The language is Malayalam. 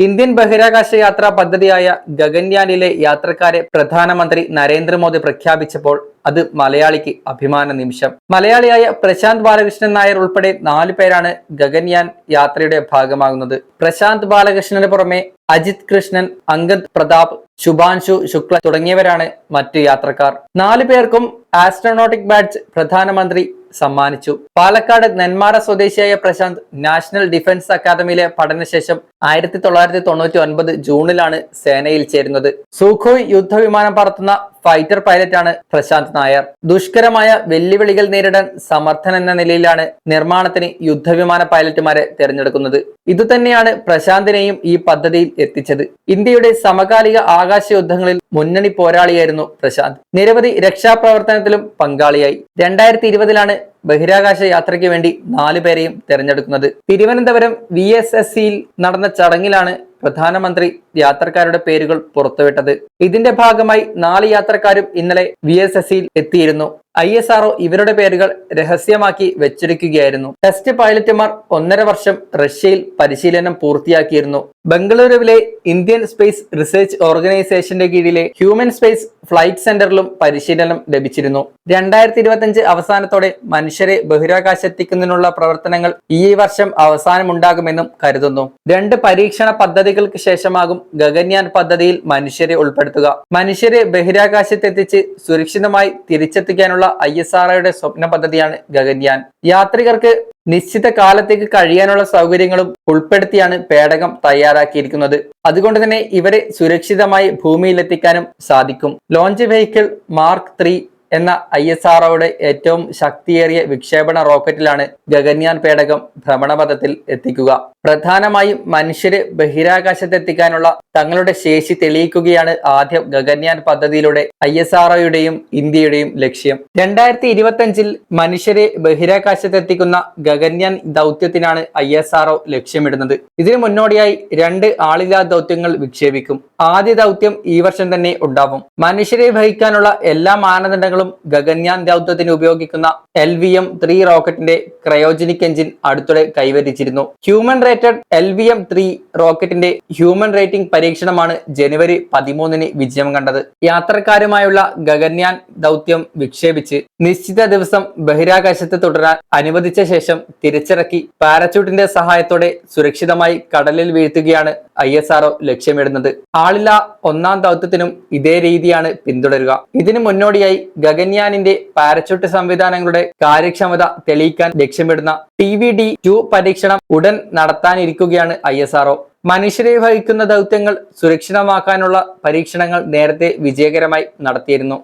ഇന്ത്യൻ ബഹിരാകാശ യാത്രാ പദ്ധതിയായ ഗഗൻയാനിലെ യാത്രക്കാരെ പ്രധാനമന്ത്രി നരേന്ദ്രമോദി പ്രഖ്യാപിച്ചപ്പോൾ അത് മലയാളിക്ക് അഭിമാന നിമിഷം. മലയാളിയായ പ്രശാന്ത് ബാലകൃഷ്ണൻ നായർ ഉൾപ്പെടെ 4 പേരാണ് ഗഗൻയാൻ യാത്രയുടെ ഭാഗമാകുന്നത്. പ്രശാന്ത് ബാലകൃഷ്ണന് പുറമെ അജിത് കൃഷ്ണൻ, അങ്കദ് പ്രതാപ്, ശുഭാൻശു ശുക്ല തുടങ്ങിയവരാണ് മറ്റു യാത്രക്കാർ. 4 പേർക്കും ആസ്ട്രോനോട്ടിക് ബാഡ്ജ് പ്രധാനമന്ത്രി സമ്മാനിച്ചു. പാലക്കാട് നെന്മാറ സ്വദേശിയായ പ്രശാന്ത് നാഷണൽ ഡിഫൻസ് അക്കാദമിയിലെ പഠനശേഷം 1999 ജൂണിലാണ് സേനയിൽ ചേരുന്നത്. സൂഖോയ് യുദ്ധവിമാനം പറത്തുന്ന ഫൈറ്റർ പൈലറ്റാണ് പ്രശാന്ത് നായർ. ദുഷ്കരമായ വെല്ലുവിളികൾ നേരിടാൻ സമർത്ഥൻ എന്ന നിലയിലാണ് നിർമ്മാണത്തിന് യുദ്ധവിമാന പൈലറ്റുമാരെ തിരഞ്ഞെടുക്കുന്നത്. ഇതുതന്നെയാണ് പ്രശാന്തിനെയും ഈ പദ്ധതിയിൽ എത്തിച്ചത്. ഇന്ത്യയുടെ സമകാലിക ആകാശ യുദ്ധങ്ങളിൽ മുന്നണി പോരാളിയായിരുന്നു പ്രശാന്ത്. നിരവധി രക്ഷാപ്രവർത്തനത്തിലും പങ്കാളിയായി. 2020 ബഹിരാകാശ യാത്രയ്ക്ക് വേണ്ടി 4 പേരെയും തിരഞ്ഞെടുക്കുന്നത്. തിരുവനന്തപുരം VSSCയിൽ നടന്ന ചടങ്ങിലാണ് പ്രധാനമന്ത്രി യാത്രക്കാരുടെ പേരുകൾ പുറത്തുവിട്ടത്. ഇതിന്റെ ഭാഗമായി 4 യാത്രക്കാരും ഇന്നലെ VSSCയിൽ എത്തിയിരുന്നു. ISRO ഇവരുടെ പേരുകൾ രഹസ്യമാക്കി വെച്ചിരിക്കുകയായിരുന്നു. ടെസ്റ്റ് പൈലറ്റുമാർ 1.5 വർഷം റഷ്യയിൽ പരിശീലനം പൂർത്തിയാക്കിയിരുന്നു. ബംഗളൂരുവിലെ ഇന്ത്യൻ സ്പേസ് റിസർച്ച് ഓർഗനൈസേഷന്റെ കീഴിലെ ഹ്യൂമൻ സ്പേസ് ഫ്ലൈറ്റ് സെന്ററിലും പരിശീലനം ലഭിച്ചിരുന്നു. 2025 അവസാനത്തോടെ മനുഷ്യരെ ബഹിരാകാശത്തെത്തിക്കുന്നതിനുള്ള പ്രവർത്തനങ്ങൾ ഈ വർഷം അവസാനമുണ്ടാകുമെന്നും കരുതുന്നു. 2 പരീക്ഷണ പദ്ധതികൾക്ക് ശേഷമാകും ഗഗൻയാൻ പദ്ധതിയിൽ മനുഷ്യരെ ഉൾപ്പെടുത്തുക. മനുഷ്യരെ ബഹിരാകാശത്തെത്തിച്ച് സുരക്ഷിതമായി തിരിച്ചെത്തിക്കാനുള്ള ISROയുടെ സ്വപ്ന പദ്ധതിയാണ് ഗഗൻയാൻ. യാത്രികർക്ക് നിശ്ചിത കാലത്തേക്ക് കഴിയാനുള്ള സൗകര്യങ്ങളും ഉൾപ്പെടുത്തിയാണ് പേടകം തയ്യാറാക്കിയിരിക്കുന്നത്. അതുകൊണ്ട് തന്നെ ഇവരെ സുരക്ഷിതമായി ഭൂമിയിലെത്തിക്കാനും സാധിക്കും. ലോഞ്ച് വെഹിക്കിൾ മാർക്ക് 3 എന്ന ISROയുടെ ഏറ്റവും ശക്തിയേറിയ വിക്ഷേപണ റോക്കറ്റിലാണ് ഗഗൻയാൻ പേടകം ഭ്രമണപഥത്തിൽ എത്തിക്കുക. പ്രധാനമായും മനുഷ്യരെ ബഹിരാകാശത്തെത്തിക്കാനുള്ള തങ്ങളുടെ ശേഷി തെളിയിക്കുകയാണ് ആദ്യം ഗഗൻയാൻ പദ്ധതിയിലൂടെ ISROയുടെയും ഇന്ത്യയുടെയും ലക്ഷ്യം. 2025 മനുഷ്യരെ ബഹിരാകാശത്തെത്തിക്കുന്ന ഗഗൻയാൻ ദൗത്യത്തിനാണ് ISRO ലക്ഷ്യമിടുന്നത്. ഇതിനു മുന്നോടിയായി 2 ആളില്ലാ ദൗത്യങ്ങൾ വിക്ഷേപിക്കും. ആദ്യ ദൗത്യം ഈ വർഷം തന്നെ ഉണ്ടാവും. മനുഷ്യരെ വഹിക്കാനുള്ള എല്ലാ മാനദണ്ഡങ്ങളും ഗഗൻയാൻ ദൗത്യത്തിന് ഉപയോഗിക്കുന്ന LVM-3 റോക്കറ്റിന്റെ ക്രയോജനിക് എഞ്ചിൻ അടുത്തിടെ കൈവരിച്ചിരുന്നു. ഹ്യൂമൻ റേറ്റഡ് LVM-3 റോക്കറ്റിന്റെ ഹ്യൂമൻ റേറ്റിംഗ് പരീക്ഷണമാണ് ജനുവരി 13 വിജയം കണ്ടത്. യാത്രക്കാരുമായുള്ള ഗഗൻയാൻ ദൗത്യം വിക്ഷേപിച്ച് നിശ്ചിത ദിവസം ബഹിരാകാശത്ത് തുടരാൻ അനുവദിച്ച ശേഷം തിരിച്ചിറക്കി പാരച്യൂട്ടിന്റെ സഹായത്തോടെ സുരക്ഷിതമായി കടലിൽ വീഴ്ത്തുകയാണ് ISRO ലക്ഷ്യമിടുന്നത്. ആളില്ലാ 1ാം ദൗത്യത്തിനും ഇതേ രീതിയാണ് പിന്തുടരുക. ഇതിനു മുന്നോടിയായി ഗഗൻയാനിന്റെ പാരച്യൂട്ട് സംവിധാനങ്ങളുടെ കാര്യക്ഷമത തെളിയിക്കാൻ ലക്ഷ്യമിടുന്ന TVD-2 പരീക്ഷണം ഉടൻ നടത്താനിരിക്കുകയാണ് ISRO. മനുഷ്യരെ വഹിക്കുന്ന ദൗത്യങ്ങൾ സുരക്ഷിതമാക്കാനുള്ള പരീക്ഷണങ്ങൾ നേരത്തെ വിജയകരമായി നടത്തിയിരുന്നു.